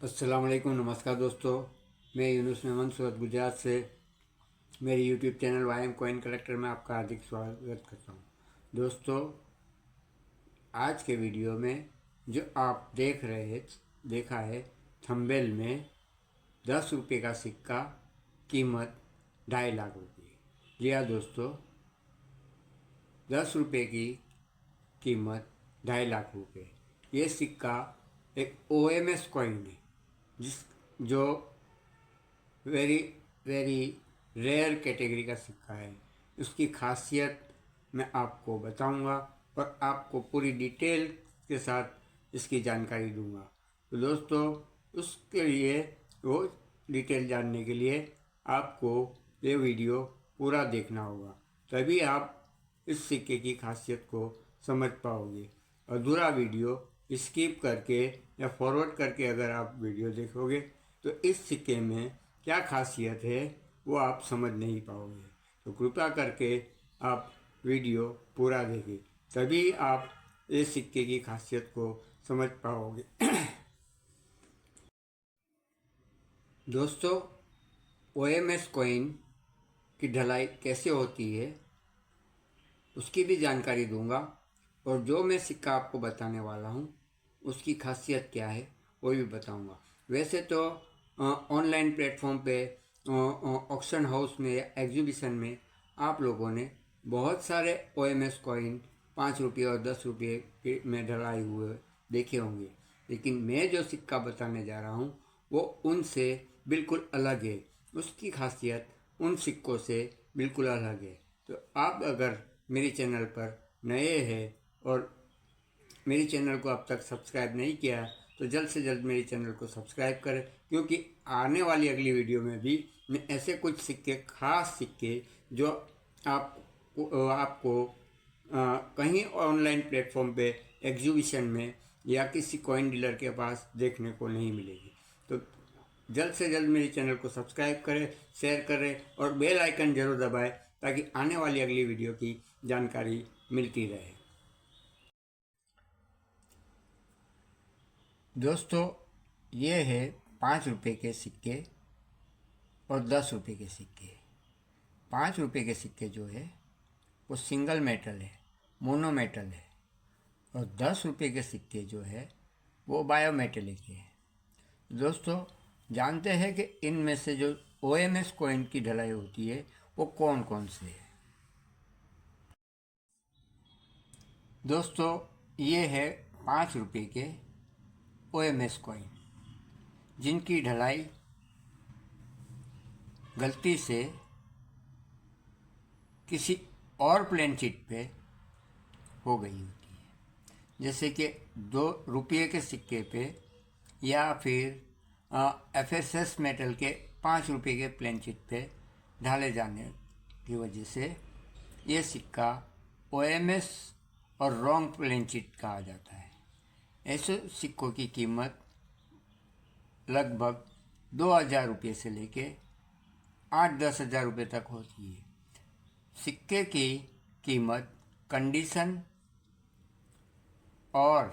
अस्सलाम वालेकुम। नमस्कार दोस्तों, मैं यूनुस मेमन सूरत गुजरात से मेरे यूट्यूब चैनल वाईएम कॉइन कलेक्टर में आपका हार्दिक स्वागत करता हूँ। दोस्तों, आज के वीडियो में जो आप देखा है थंबनेल में 10 रुपये का सिक्का, कीमत 2.5 लाख रुपये। जी हाँ दोस्तों, 10 रुपये की कीमत 2.5 लाख रुपये। ये सिक्का एक ओएमएस कॉइन है, जिस जो वेरी वेरी रेयर कैटेगरी का सिक्का है। उसकी खासियत मैं आपको बताऊंगा और आपको पूरी डिटेल के साथ इसकी जानकारी दूंगा। तो दोस्तों, उसके लिए वो डिटेल जानने के लिए आपको ये वीडियो पूरा देखना होगा, तभी आप इस सिक्के की खासियत को समझ पाओगे। अधूरा वीडियो स्किप करके या फॉरवर्ड करके अगर आप वीडियो देखोगे तो इस सिक्के में क्या खासियत है वो आप समझ नहीं पाओगे। तो कृपया करके आप वीडियो पूरा देखें, तभी आप इस सिक्के की खासियत को समझ पाओगे। दोस्तों, ओएमएस कॉइन की ढलाई कैसे होती है उसकी भी जानकारी दूंगा, और जो मैं सिक्का आपको बताने वाला हूँ उसकी खासियत क्या है वो भी बताऊंगा। वैसे तो ऑनलाइन प्लेटफॉर्म पे, ऑक्शन हाउस में या एग्जीबिशन में आप लोगों ने बहुत सारे ओएमएस कॉइन 5 रुपये और 10 रुपये में ढलाई हुए देखे होंगे, लेकिन मैं जो सिक्का बताने जा रहा हूँ वो उनसे बिल्कुल अलग है। उसकी खासियत उन सिक्कों से बिल्कुल अलग है। तो आप अगर मेरे चैनल पर नए हैं और मेरे चैनल को अब तक सब्सक्राइब नहीं किया तो जल्द से जल्द मेरे चैनल को सब्सक्राइब करें, क्योंकि आने वाली अगली वीडियो में भी मैं ऐसे कुछ सिक्के, खास सिक्के जो आपको कहीं ऑनलाइन प्लेटफॉर्म पे, एग्जीबिशन में या किसी कॉइन डीलर के पास देखने को नहीं मिलेगी। तो जल्द से जल्द मेरे चैनल को सब्सक्राइब करें, शेयर करें और बेल आइकन जरूर दबाएं, ताकि आने वाली अगली वीडियो की जानकारी मिलती रहे। दोस्तों, ये है 5 रुपये के सिक्के और 10 रुपये के सिक्के। 5 रुपये के सिक्के जो है वो सिंगल मेटल है, मोनो मेटल है, और 10 रुपये के सिक्के जो है वो बायोमेटेलिक है। दोस्तों, जानते हैं कि इनमें से जो ओएमएस कॉइन की ढलाई होती है वो कौन कौन से है। दोस्तों, ये है 5 रुपये के ओएमएस कॉइन, जिनकी ढलाई गलती से किसी और प्लेन शीट पे हो गई होती है, जैसे कि 2 रुपये के सिक्के पे या फिर एफएसएस मेटल के 5 रुपये के प्लेन शीट पे ढाले जाने की वजह से ये सिक्का ओएमएस और रॉन्ग प्लेन शीट कहा जाता है। ऐसे सिक्कों की कीमत लगभग 2,000 रुपये से लेके 8-10 हज़ार रुपये तक होती है। सिक्के की कीमत कंडीशन और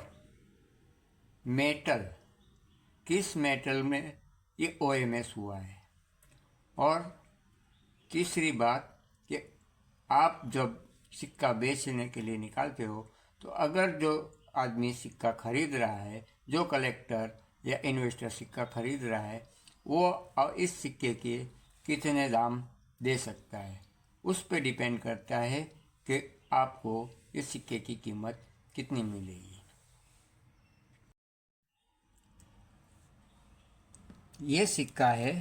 मेटल, किस मेटल में ये ओएमएस हुआ है, और तीसरी बात कि आप जब सिक्का बेचने के लिए निकालते हो तो अगर जो आदमी सिक्का खरीद रहा है, जो कलेक्टर या इन्वेस्टर सिक्का खरीद रहा है, वो इस सिक्के के कितने दाम दे सकता है, उस पर डिपेंड करता है कि आपको इस सिक्के की कीमत कितनी मिलेगी। ये सिक्का है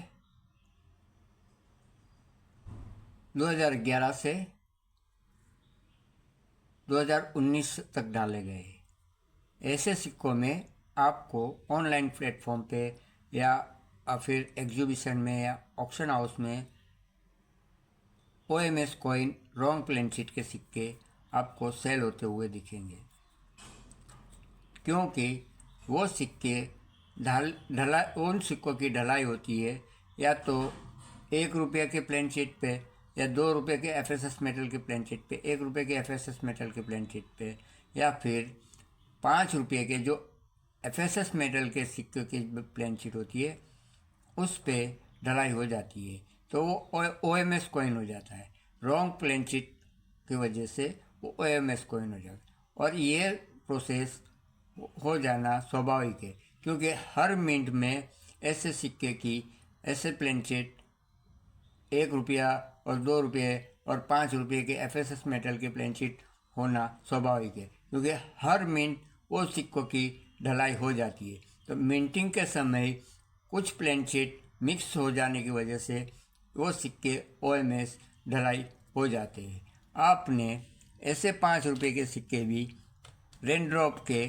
2011 से 2019 तक डाले गए। ऐसे सिक्कों में आपको ऑनलाइन प्लेटफॉर्म पे या फिर एग्जीबिशन में या ऑक्शन हाउस में OMS coin wrong plane sheet के सिक्के आपको सेल होते हुए दिखेंगे, क्योंकि वो सिक्के उन सिक्कों की ढलाई होती है या तो 1 रुपये के प्लेन शीट पे, या 2 रुपये के एफएसएस मेटल के प्लेन शीट पे, 1 रुपये के एफएसएस मेटल के प्लेन शीट पे, या फिर 5 रुपये के जो एफएसएस मेटल के सिक्के की प्लेन शीट होती है उस पे ढलाई हो जाती है तो वो ओएमएस कॉइन हो जाता है। रॉन्ग प्लेन शीट की वजह से वो ओएमएस कॉइन हो जाता है। और ये प्रोसेस हो जाना स्वाभाविक है क्योंकि हर मिनट में ऐसे सिक्के की ऐसे प्लेन शीट 1 रुपया और 2 रुपये और 5 रुपये के एफएसएस मेटल के प्लेन शीट होना स्वाभाविक है क्योंकि हर मिनट वो सिक्कों की ढलाई हो जाती है। तो मिंटिंग के समय कुछ प्लेन शीट मिक्स हो जाने की वजह से वो सिक्के ओएमएस ढलाई हो जाते हैं। आपने ऐसे 5 रुपये के सिक्के भी रेन ड्रॉप के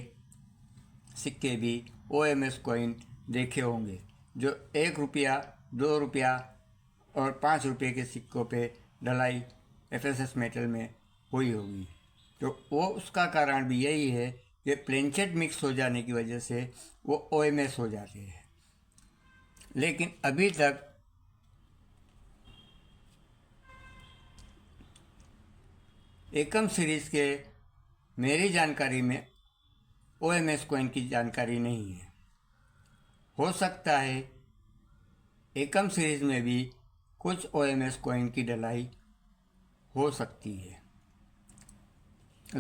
सिक्के भी ओएमएस कॉइन देखे होंगे जो 1 रुपया 2 रुपया और 5 रुपये के सिक्कों पे ढलाई एफएसएस मेटल में हुई होगी। तो वो उसका कारण भी यही है कि प्लेनचेट मिक्स हो जाने की वजह से वो ओएमएस हो जाते हैं। लेकिन अभी तक एकम सीरीज़ के मेरी जानकारी में ओएमएस कॉइन की जानकारी नहीं है। हो सकता है एकम सीरीज़ में भी कुछ ओएमएस कॉइन की ढलाई हो सकती है।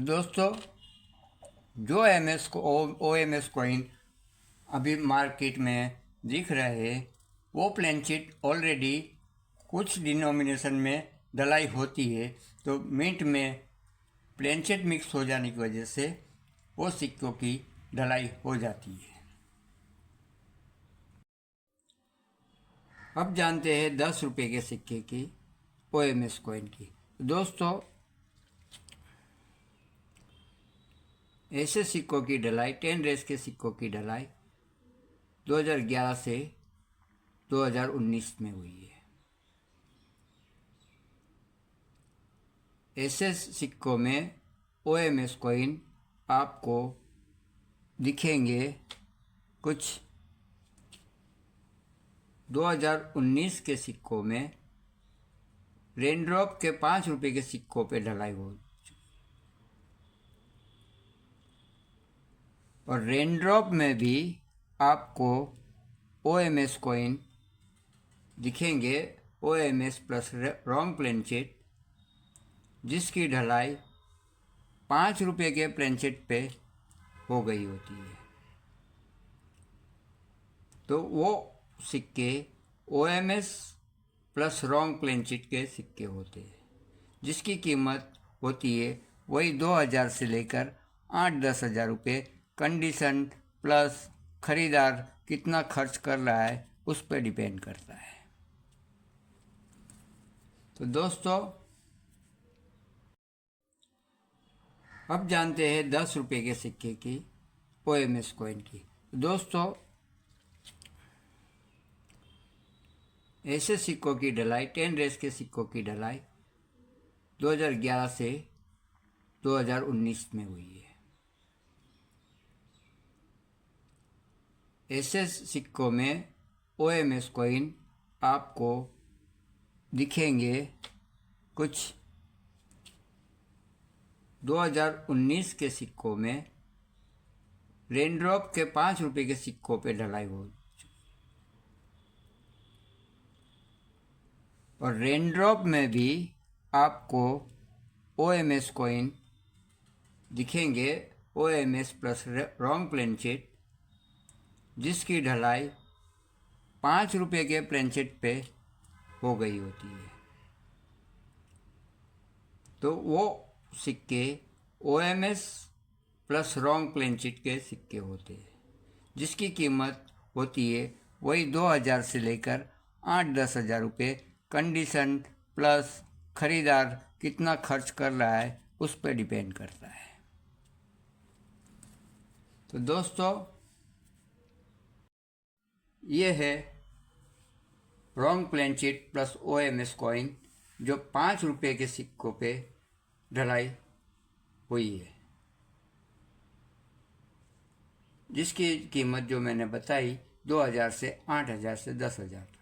दोस्तों, जो ओएमएस कॉइन अभी मार्केट में दिख रहे हैं वो प्लेन शीट ऑलरेडी कुछ डिनोमिनेशन में ढलाई होती है तो मिंट में प्लेन शीट मिक्स हो जाने की वजह से वो सिक्कों की ढलाई हो जाती है। अब जानते हैं 10 रुपये के सिक्के की ओएमएस कॉइन की। दोस्तों, ऐसे सिक्कों की ढलाई 10 रेस के सिक्कों की ढलाई 2011 से 2019 में हुई है। ऐसे सिक्कों में ओएमएस कॉइन आपको दिखेंगे कुछ 2019 के सिक्कों में रेनड्रॉप के 5 रुपये के सिक्कों पे ढलाई हो और रेनड्रॉप में भी आपको ओएमएस कॉइन दिखेंगे OMS plus wrong plane sheet जिसकी ढलाई 5 रुपये के प्लेन शीट पे हो गई होती है। तो वो सिक्के OMS plus wrong plane sheet के सिक्के होते हैं जिसकी कीमत होती है वही 2000 से लेकर 8-10 हज़ार रुपये। कंडीशन प्लस खरीदार कितना खर्च कर रहा है उस पर डिपेंड करता है। तो दोस्तों, अब जानते हैं 10 रुपये के सिक्के की ओएमएस कॉइन की। दोस्तों, ऐसे सिक्कों की ढलाई 10 रेस के सिक्कों की ढलाई 2011 से 2019 में हुई है। ऐसे सिक्कों में ओएमएस कॉइन आपको दिखेंगे कुछ 2019 के सिक्कों में रेनड्रॉप के 5 रुपये के सिक्कों पे ढलाई हो और रेनड्रॉप में भी आपको ओएमएस कॉइन दिखेंगे OMS plus wrong plane sheet जिसकी ढलाई 5 रुपये के प्लेन शीट पे हो गई होती है। तो वो सिक्के OMS plus wrong plane sheet के सिक्के होते हैं जिसकी कीमत होती है वही 2000 से लेकर 8-10 हज़ार रुपये। कंडीशन प्लस खरीदार कितना खर्च कर रहा है उस पर डिपेंड करता है। तो दोस्तों, ये है wrong plane sheet plus OMS coin जो 5 रुपये के सिक्कों पे ढलाई हुई है जिसकी कीमत जो मैंने बताई 2000 से 8000 से 10,000 तक।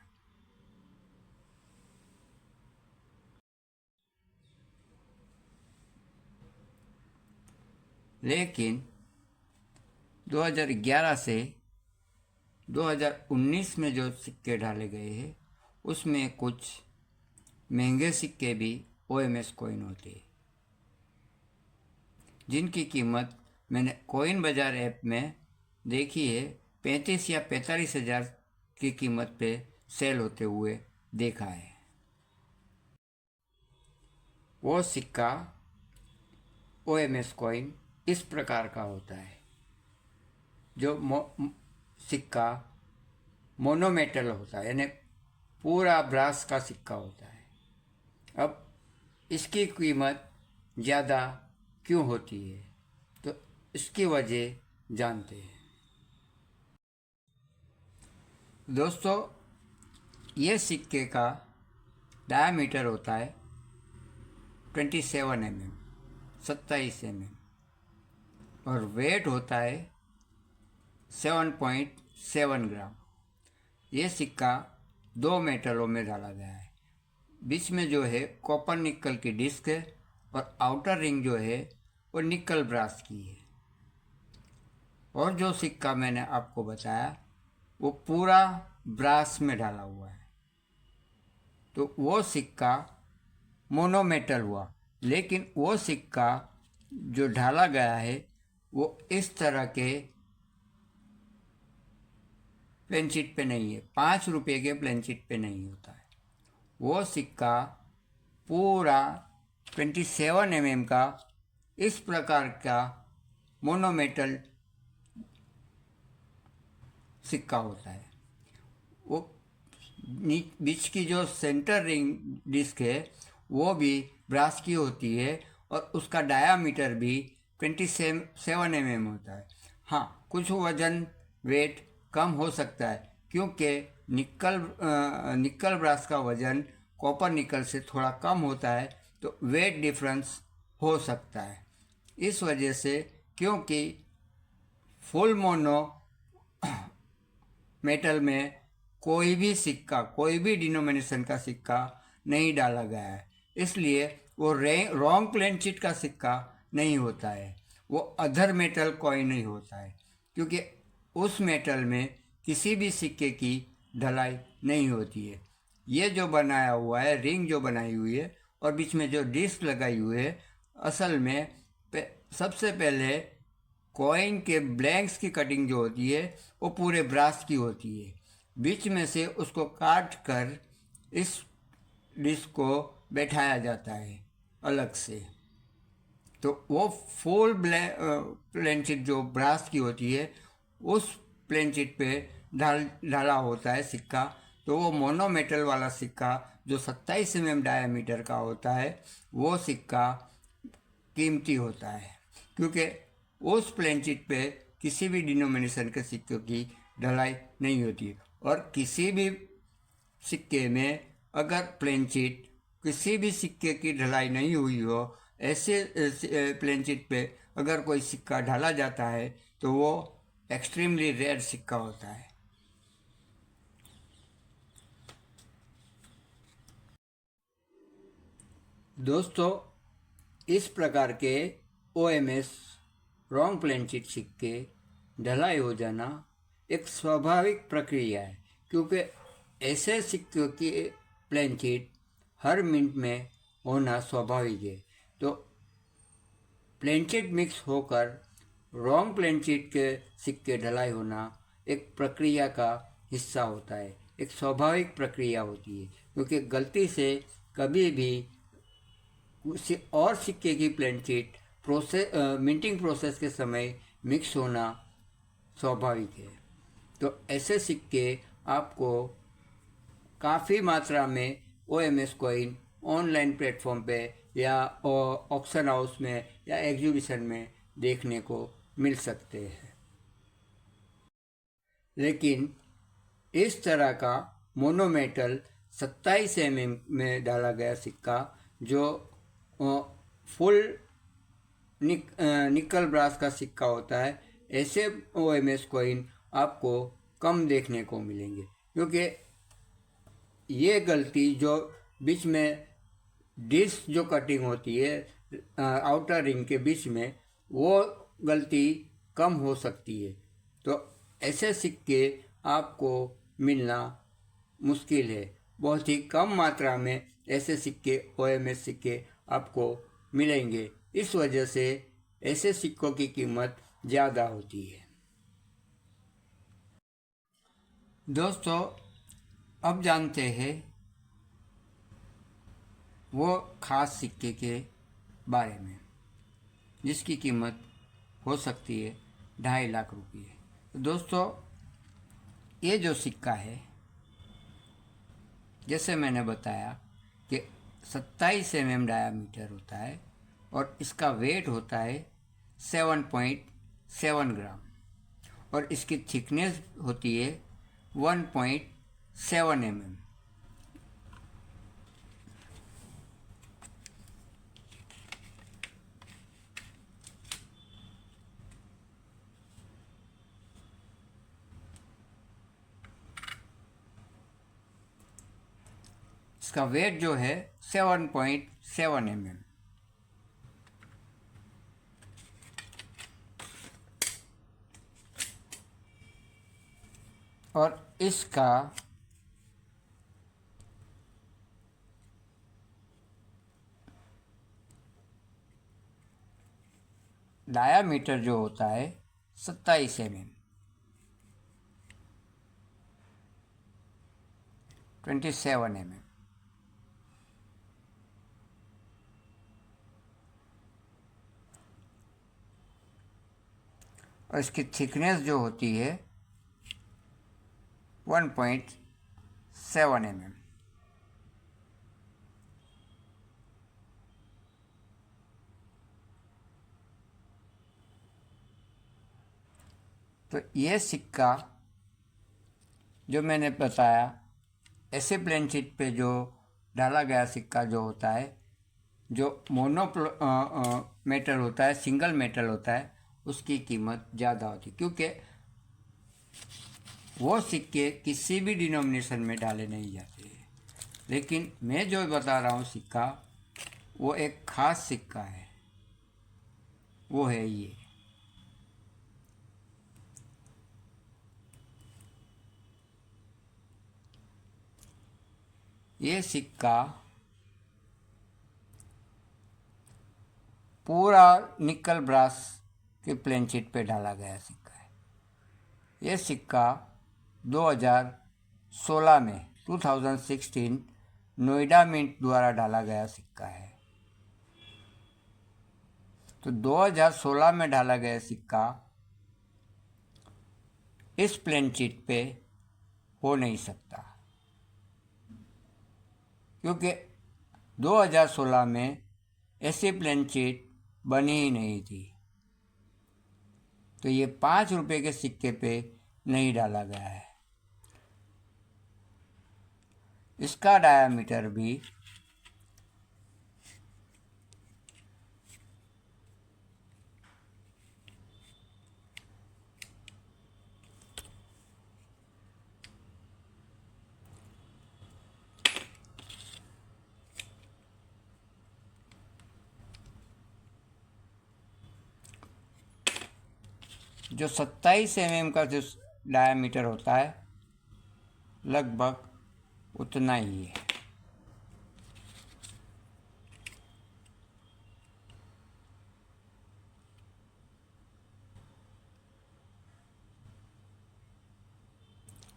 लेकिन 2011 से 2019 में जो सिक्के डाले गए हैं उसमें कुछ महंगे सिक्के भी OMS कॉइन होते हैं, जिनकी कीमत मैंने कॉइन बाजार ऐप में देखी है 35 या 45 हज़ार की कीमत पे सेल होते हुए देखा है। वो सिक्का OMS कॉइन इस प्रकार का होता है। जो सिक्का मोनोमेटल होता है, यानी पूरा ब्रास का सिक्का होता है। अब इसकी कीमत ज़्यादा क्यों होती है, तो इसकी वजह जानते हैं। दोस्तों, ये सिक्के का डायमीटर होता है 27 mm, 27 mm, और वेट होता है 7.7 ग्राम। ये सिक्का 2 मेटलों में डाला गया है। बीच में जो है कॉपर निकल की डिस्क है और आउटर रिंग जो है वो निकल ब्रास की है। और जो सिक्का मैंने आपको बताया वो पूरा ब्रास में डाला हुआ है, तो वो सिक्का मोनोमेटल हुआ। लेकिन वो सिक्का जो ढाला गया है वो इस तरह के प्लेन शीट पे नहीं है, 5 रुपये के प्लेन शीट पे नहीं होता है। वो सिक्का पूरा 27 mm का इस प्रकार का मोनोमेटल सिक्का होता है। वो बीच की जो सेंटर रिंग डिस्क है वो भी ब्रास की होती है और उसका डायामीटर भी 27 mm होता है। हाँ, कुछ वजन वेट कम हो सकता है क्योंकि निकल ब्रास का वजन कॉपर निकल से थोड़ा कम होता है, तो वेट डिफरेंस हो सकता है। इस वजह से, क्योंकि फुल मोनो मेटल में कोई भी सिक्का, कोई भी डिनोमिनेशन का सिक्का नहीं डाला गया है, इसलिए वो रॉन्ग प्लेन शीट का सिक्का नहीं होता है, वो अदर मेटल कॉइन नहीं होता है, क्योंकि उस मेटल में किसी भी सिक्के की ढलाई नहीं होती है। ये जो बनाया हुआ है, रिंग जो बनाई हुई है और बीच में जो डिस्क लगाई हुई है, असल में सबसे पहले कॉइन के ब्लैंक्स की कटिंग जो होती है वो पूरे ब्रास की होती है। बीच में से उसको काट कर इस डिस्क को बैठाया जाता है अलग से, तो वो फुल प्लेन शीट जो ब्रास की होती है उस प्लेन शीट पे ढाला होता है सिक्का। तो वो मोनोमेटल वाला सिक्का जो 27 mm डायमीटर का होता है वो सिक्का कीमती होता है, क्योंकि उस प्लेन शीट पे किसी भी डिनोमिनेशन के सिक्कों की ढलाई नहीं होती है। और किसी भी सिक्के में अगर प्लेन शीट किसी भी सिक्के की ढलाई नहीं हुई हो, ऐसे प्लेन शीट पे अगर कोई सिक्का ढाला जाता है तो वो एक्सट्रीमली रेयर सिक्का होता है। दोस्तों, इस प्रकार के OMS रॉन्ग प्लेन शीट सिक्के ढलाई हो जाना एक स्वाभाविक प्रक्रिया है, क्योंकि ऐसे सिक्कों की प्लेन शीट हर मिनट में होना स्वाभाविक है। तो प्लेन शीट मिक्स होकर रॉन्ग प्लेन शीट के सिक्के ढलाई होना एक प्रक्रिया का हिस्सा होता है, एक स्वाभाविक प्रक्रिया होती है, क्योंकि गलती से कभी भी किसी और सिक्के की प्लेन शीट मिंटिंग प्रोसेस के समय मिक्स होना स्वाभाविक है। तो ऐसे सिक्के आपको काफ़ी मात्रा में OMS कॉइन ऑनलाइन प्लेटफॉर्म पे या ऑक्शन हाउस में या एग्जीबिशन में देखने को मिल सकते हैं। लेकिन इस तरह का मोनोमेटल 27 mm में डाला गया सिक्का जो फुल निकल ब्रास का सिक्का होता है, ऐसे OMS कॉइन आपको कम देखने को मिलेंगे, क्योंकि ये गलती जो बीच में डिस्क जो कटिंग होती है आउटर रिंग के बीच में, वो गलती कम हो सकती है। तो ऐसे सिक्के आपको मिलना मुश्किल है। बहुत ही कम मात्रा में ऐसे सिक्के OMS सिक्के आपको मिलेंगे। इस वजह से ऐसे सिक्कों की कीमत ज़्यादा होती है। दोस्तों, अब जानते हैं वो खास सिक्के के बारे में जिसकी कीमत हो सकती है 2.5 लाख रुपये। तो दोस्तों, ये जो सिक्का है, जैसे मैंने बताया कि 27 mm डायामीटर होता है और इसका वेट होता है 7.7 ग्राम और इसकी थिकनेस होती है 1.7 mm। इसका वेट जो है 7.7 mm। और इसका डायामीटर जो होता है 27 mm, 27 mm। और इसकी थिकनेस जो होती है 1.7 mm। तो ये सिक्का जो मैंने बताया, ऐसे प्लेन शीट पे जो डाला गया सिक्का जो होता है, जो मेटल होता है, सिंगल मेटल होता है, उसकी कीमत ज़्यादा होती है क्योंकि वो सिक्के किसी भी डिनोमिनेशन में डाले नहीं जाते हैं। लेकिन मैं जो बता रहा हूँ सिक्का, वो एक ख़ास सिक्का है, वो है ये सिक्का पूरा निकल ब्रास के प्लेन शीट पे डाला गया सिक्का है। ये सिक्का 2016 में 2016 नोएडा मिंट द्वारा डाला गया सिक्का है। तो 2016 में डाला गया सिक्का इस प्लेन शीट पे हो नहीं सकता क्योंकि 2016 में ऐसी प्लेन शीट बनी ही नहीं थी। तो ये 5 रुपये के सिक्के पे नहीं डाला गया है। इसका डायामीटर भी जो 27 mm का जो डायामीटर होता है, लगभग उतना ही है।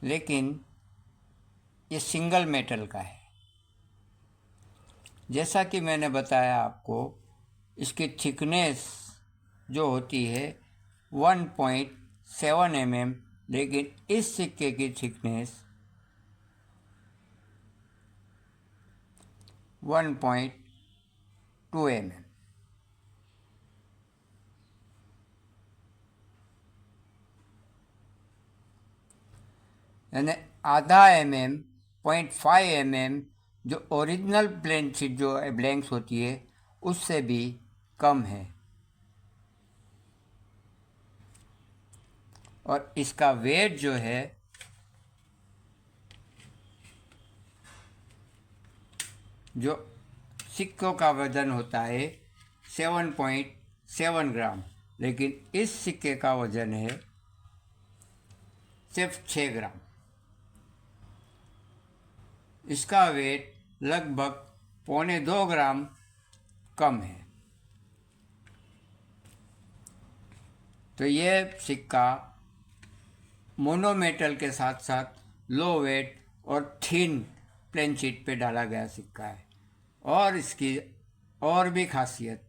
लेकिन ये सिंगल मेटल का है। जैसा कि मैंने बताया आपको, इसकी थिकनेस जो होती है 1.7 mm, लेकिन इस सिक्के की थिकनेस 1.2 mm। यानी आधा mm, 0.5 mm जो ओरिजिनल प्लेन शीट जो ब्लैंक्स होती है उससे भी कम है। और इसका वेट जो है जो सिक्कों का वजन होता है 7.7 ग्राम। लेकिन इस सिक्के का वजन है सिर्फ 6 ग्राम। इसका वेट लगभग 1.25 ग्राम कम है। तो ये सिक्का मोनोमेटल के साथ साथ लो वेट और थिन प्लेन शीट पे डाला गया सिक्का है। और इसकी और भी खासियत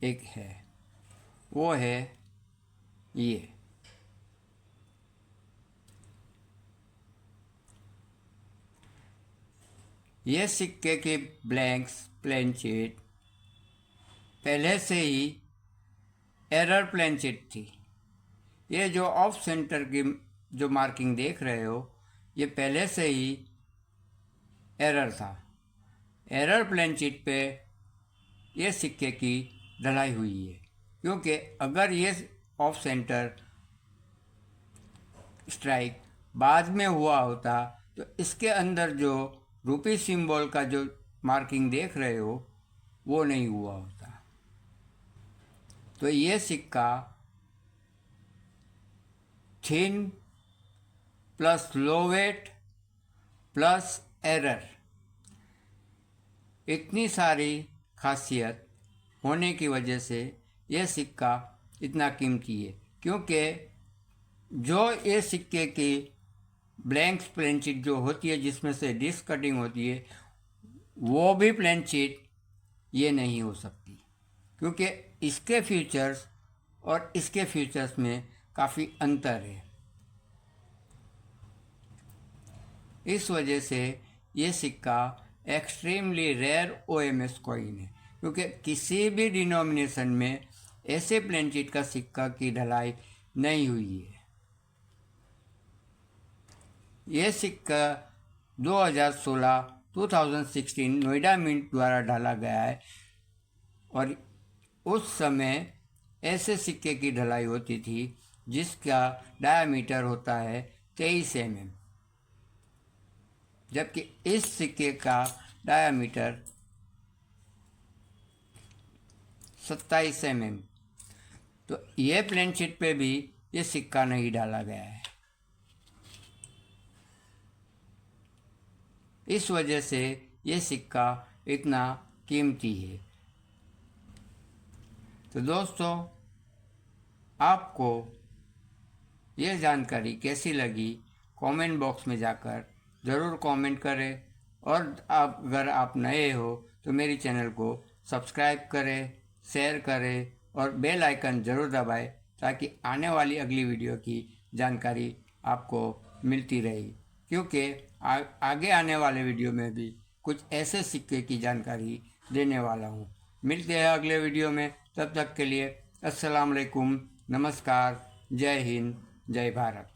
एक है, वो है ये सिक्के की ब्लैंक्स प्लेन शीट पहले से ही एरर प्लेन शीट थी। ये जो ऑफ सेंटर की जो मार्किंग देख रहे हो, ये पहले से ही एरर था। एरर प्लेन शीट पे ये सिक्के की ढलाई हुई है, क्योंकि अगर ये ऑफ सेंटर स्ट्राइक बाद में हुआ होता तो इसके अंदर जो रूपी सिंबल का जो मार्किंग देख रहे हो वो नहीं हुआ होता। तो ये सिक्का thin plus low weight plus error, इतनी सारी खासियत होने की वजह से यह सिक्का इतना कीमती है। क्योंकि जो ये सिक्के की ब्लैंक प्लेन शीट जो होती है, जिसमें से डिस्क कटिंग होती है, वो भी प्लेन शीट ये नहीं हो सकती, क्योंकि इसके फीचर्स और इसके फीचर्स में काफ़ी अंतर है। इस वजह से ये सिक्का एक्सट्रीमली रेयर OMS कॉइन है, क्योंकि किसी भी डिनोमिनेशन में ऐसे प्लेन शीट का सिक्का की ढलाई नहीं हुई है। ये सिक्का 2016 नोएडा मिंट द्वारा डाला गया है, और उस समय ऐसे सिक्के की ढलाई होती थी जिसका डायमीटर होता है 23 mm, जबकि इस सिक्के का डायमीटर 27 mm। तो ये प्लेन शीट पे भी ये सिक्का नहीं डाला गया है। इस वजह से ये सिक्का इतना कीमती है। तो दोस्तों, आपको ये जानकारी कैसी लगी कमेंट बॉक्स में जाकर ज़रूर कमेंट करें, और अगर आप नए हो तो मेरी चैनल को सब्सक्राइब करें, शेयर करें और बेल आइकन ज़रूर दबाएं, ताकि आने वाली अगली वीडियो की जानकारी आपको मिलती रहेगी। क्योंकि आगे आने वाले वीडियो में भी कुछ ऐसे सिक्के की जानकारी देने वाला हूँ। मिलते हैं अगले वीडियो में, तब तक के लिए अस्सलाम वालेकुम, नमस्कार, जय हिंद, जय भारत।